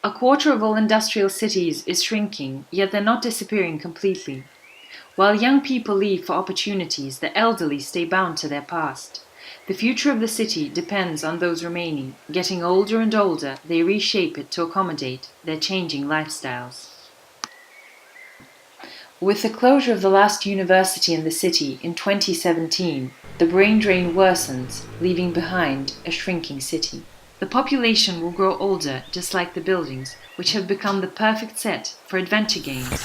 A quarter of all industrial cities is shrinking, yet they're not disappearing completely. While young people leave for opportunities, the elderly stay bound to their past. The future of the city depends on those remaining. Getting older and older, they reshape it to accommodate their changing lifestyles. With the closure of the last university in the city in 2017, the brain drain worsens, leaving behind a shrinking city. The population will grow older, just like the buildings, which have become the perfect set for adventure games.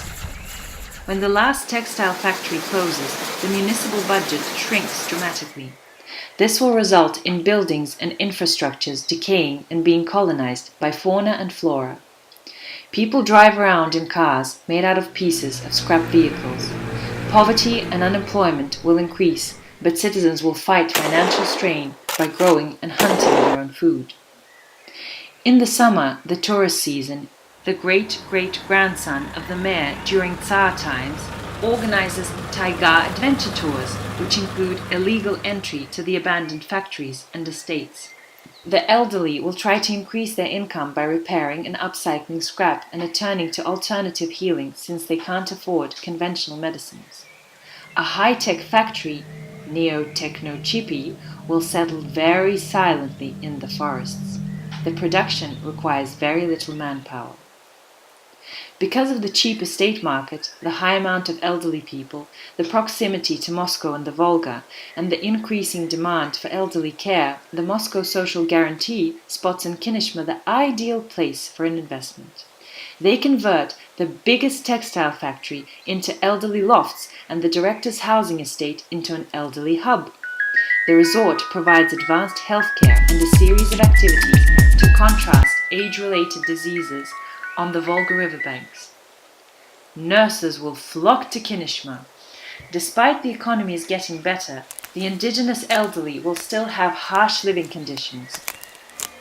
When the last textile factory closes, the municipal budget shrinks dramatically. This will result in buildings and infrastructures decaying and being colonized by fauna and flora. People drive around in cars made out of pieces of scrap vehicles. Poverty and unemployment will increase, but citizens will fight financial strain by growing and hunting their own food. In the summer, the tourist season, the great-great-grandson of the mayor during Tsar times organizes taiga adventure tours, which include illegal entry to the abandoned factories and estates. The elderly will try to increase their income by repairing and upcycling scrap and turning to alternative healing since they can't afford conventional medicines. A high-tech factory, Neo-Techno-Chippy, will settle very silently in the forests. The production requires very little manpower. Because of the cheap estate market, the high amount of elderly people, the proximity to Moscow and the Volga, and the increasing demand for elderly care, the Moscow Social Guarantee spots in Kinishma the ideal place for an investment. They convert the biggest textile factory into elderly lofts and the director's housing estate into an elderly hub. The resort provides advanced healthcare and a series of activities to contrast age-related diseases on the Volga riverbanks. Nurses will flock to Kinishma. Despite the economy is getting better, the indigenous elderly will still have harsh living conditions.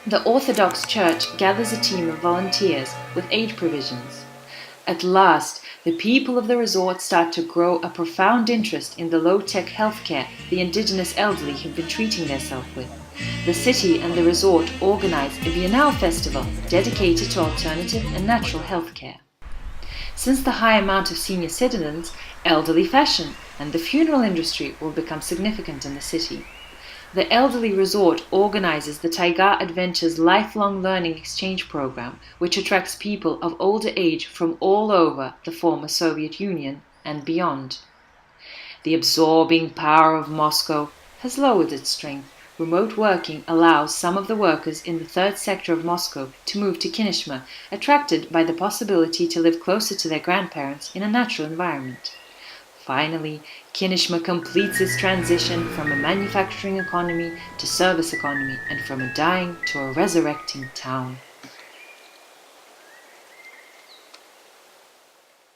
The Orthodox Church gathers a team of volunteers with aid provisions. At last, the people of the resort start to grow a profound interest in the low-tech healthcare the indigenous elderly have been treating themselves with. The city and the resort organize a Biennale festival dedicated to alternative and natural healthcare. Since the high amount of senior citizens, elderly fashion and the funeral industry will become significant in the city. The elderly resort organizes the Taiga Adventures lifelong learning exchange program, which attracts people of older age from all over the former Soviet Union and beyond. The absorbing power of Moscow has lowered its strength. Remote working allows some of the workers in the third sector of Moscow to move to Kinishma, attracted by the possibility to live closer to their grandparents in a natural environment. Finally, Kinishma completes its transition from a manufacturing economy to service economy and from a dying to a resurrecting town.